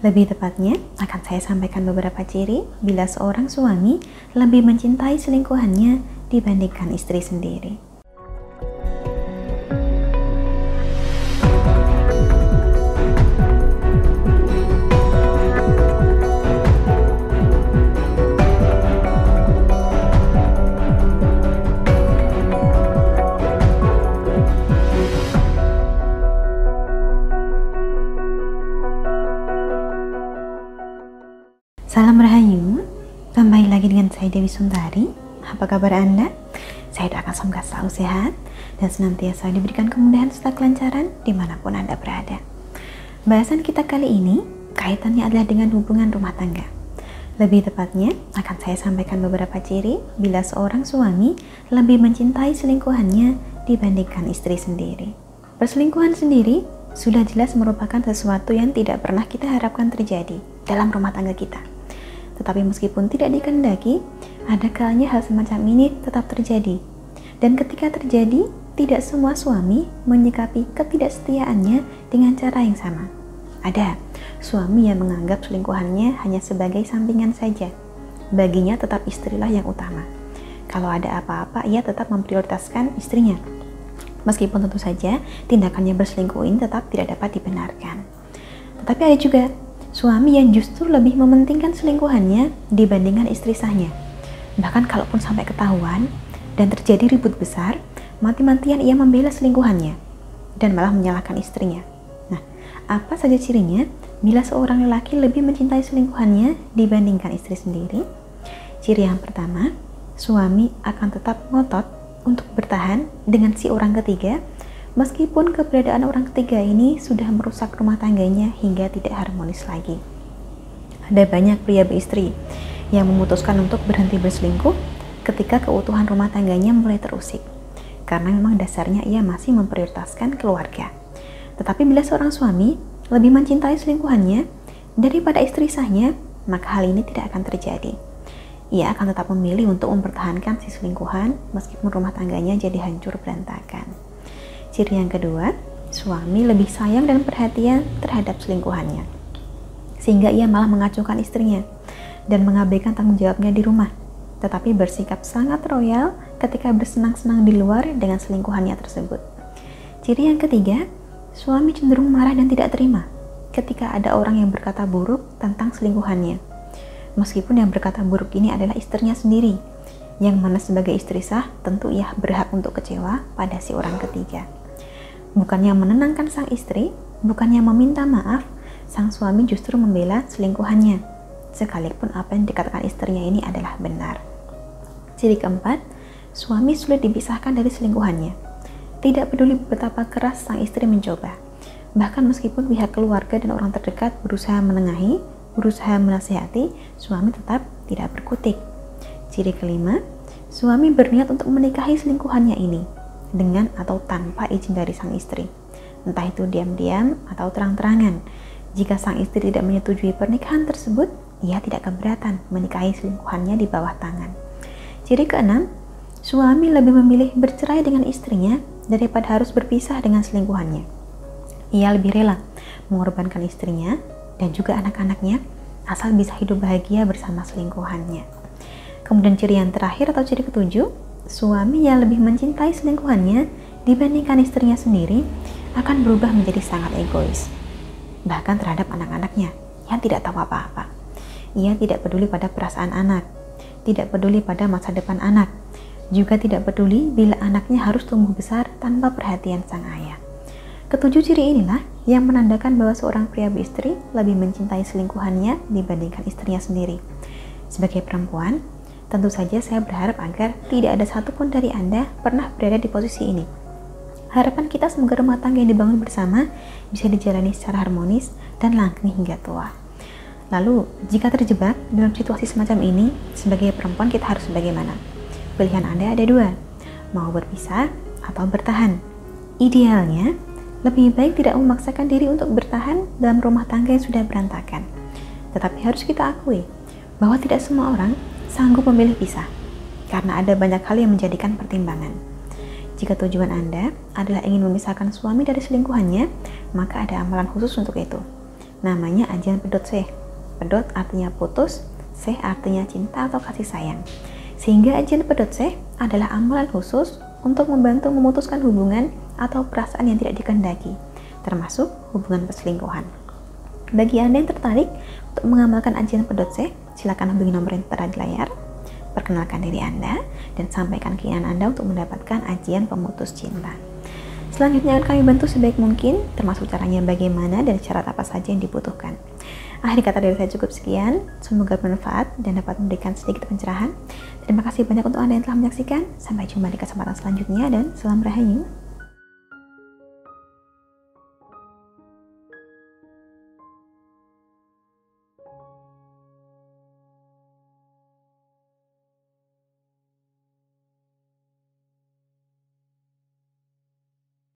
Lebih tepatnya, akan saya sampaikan beberapa ciri bila seorang suami lebih mencintai selingkuhannya dibandingkan istri sendiri. Salam Rahayu, kembali lagi dengan saya Dewi Suntari. Apa kabar Anda? Saya doakan semoga selalu sehat dan senantiasa diberikan kemudahan serta kelancaran dimanapun Anda berada. Bahasan kita kali ini kaitannya adalah dengan hubungan rumah tangga. Lebih tepatnya, akan saya sampaikan beberapa ciri bila seorang suami lebih mencintai selingkuhannya dibandingkan istri sendiri. Perselingkuhan sendiri sudah jelas merupakan sesuatu yang tidak pernah kita harapkan terjadi dalam rumah tangga kita. Tetapi meskipun tidak dikehendaki, ada kalanya hal semacam ini tetap terjadi. Dan ketika terjadi, tidak semua suami menyikapi ketidaksetiaannya dengan cara yang sama. Ada suami yang menganggap selingkuhannya hanya sebagai sampingan saja. Baginya tetap istrilah yang utama. Kalau ada apa-apa, ia tetap memprioritaskan istrinya. Meskipun tentu saja tindakannya berselingkuh ini tetap tidak dapat dibenarkan. Tetapi ada juga suami yang justru lebih mementingkan selingkuhannya dibandingkan istri sahnya. Bahkan kalaupun sampai ketahuan dan terjadi ribut besar, mati-matian ia membela selingkuhannya dan malah menyalahkan istrinya. Nah, apa saja cirinya bila seorang lelaki lebih mencintai selingkuhannya dibandingkan istri sendiri? Ciri yang pertama, suami akan tetap ngotot untuk bertahan dengan si orang ketiga meskipun keberadaan orang ketiga ini sudah merusak rumah tangganya hingga tidak harmonis lagi. Ada banyak pria beristri yang memutuskan untuk berhenti berselingkuh ketika keutuhan rumah tangganya mulai terusik, karena memang dasarnya ia masih memprioritaskan keluarga. Tetapi bila seorang suami lebih mencintai selingkuhannya daripada istri sahnya, maka hal ini tidak akan terjadi. Ia akan tetap memilih untuk mempertahankan si selingkuhan meskipun rumah tangganya jadi hancur berantakan. Ciri yang kedua, suami lebih sayang dan perhatian terhadap selingkuhannya, sehingga ia malah mengacungkan istrinya dan mengabaikan tanggung jawabnya di rumah, tetapi bersikap sangat royal ketika bersenang-senang di luar dengan selingkuhannya tersebut. Ciri yang ketiga, suami cenderung marah dan tidak terima ketika ada orang yang berkata buruk tentang selingkuhannya, meskipun yang berkata buruk ini adalah istrinya sendiri, yang mana sebagai istri sah tentu ia berhak untuk kecewa pada si orang ketiga. Bukannya menenangkan sang istri, bukannya meminta maaf, sang suami justru membela selingkuhannya, sekalipun apa yang dikatakan istrinya ini adalah benar. Ciri keempat, suami sulit dipisahkan dari selingkuhannya. Tidak peduli betapa keras sang istri mencoba, bahkan meskipun pihak keluarga dan orang terdekat berusaha menengahi, berusaha menasihati, suami tetap tidak berkutik. Ciri kelima, suami berniat untuk menikahi selingkuhannya ini dengan atau tanpa izin dari sang istri, entah itu diam-diam atau terang-terangan. Jika sang istri tidak menyetujui pernikahan tersebut, ia tidak keberatan menikahi selingkuhannya di bawah tangan. Ciri keenam, suami lebih memilih bercerai dengan istrinya daripada harus berpisah dengan selingkuhannya. Ia lebih rela mengorbankan istrinya dan juga anak-anaknya asal bisa hidup bahagia bersama selingkuhannya. Kemudian ciri yang terakhir atau ciri ketujuh, suami yang lebih mencintai selingkuhannya dibandingkan istrinya sendiri akan berubah menjadi sangat egois, bahkan terhadap anak-anaknya yang tidak tahu apa-apa. Ia tidak peduli pada perasaan anak, tidak peduli pada masa depan anak, juga tidak peduli bila anaknya harus tumbuh besar tanpa perhatian sang ayah. Ketujuh ciri inilah yang menandakan bahwa seorang pria beristri lebih mencintai selingkuhannya dibandingkan istrinya sendiri. Sebagai perempuan, tentu saja saya berharap agar tidak ada satupun dari Anda pernah berada di posisi ini. Harapan kita semoga rumah tangga yang dibangun bersama bisa dijalani secara harmonis dan langgeng hingga tua. Lalu, jika terjebak dalam situasi semacam ini, sebagai perempuan kita harus bagaimana? Pilihan Anda ada dua, mau berpisah atau bertahan. Idealnya, lebih baik tidak memaksakan diri untuk bertahan dalam rumah tangga yang sudah berantakan. Tetapi harus kita akui bahwa tidak semua orang sanggup memilih pisah, karena ada banyak hal yang menjadikan pertimbangan. Jika tujuan Anda adalah ingin memisahkan suami dari selingkuhannya, maka ada amalan khusus untuk itu. namanya ajian pedot seh. Pedot artinya putus, seh artinya cinta atau kasih sayang. Sehingga ajian pedot seh adalah amalan khusus untuk membantu memutuskan hubungan atau perasaan yang tidak dikehendaki, termasuk hubungan perselingkuhan. Bagi Anda yang tertarik untuk mengamalkan ajian pedot seh, silakan hubungi nomor yang tertera di layar. Perkenalkan diri Anda dan sampaikan keinginan Anda untuk mendapatkan ajian pemutus cinta. Selanjutnya akan kami bantu sebaik mungkin, termasuk caranya bagaimana dan syarat apa saja yang dibutuhkan. Akhir kata dari saya cukup sekian, semoga bermanfaat dan dapat memberikan sedikit pencerahan. Terima kasih banyak untuk Anda yang telah menyaksikan. Sampai jumpa di kesempatan selanjutnya dan salam rahayu.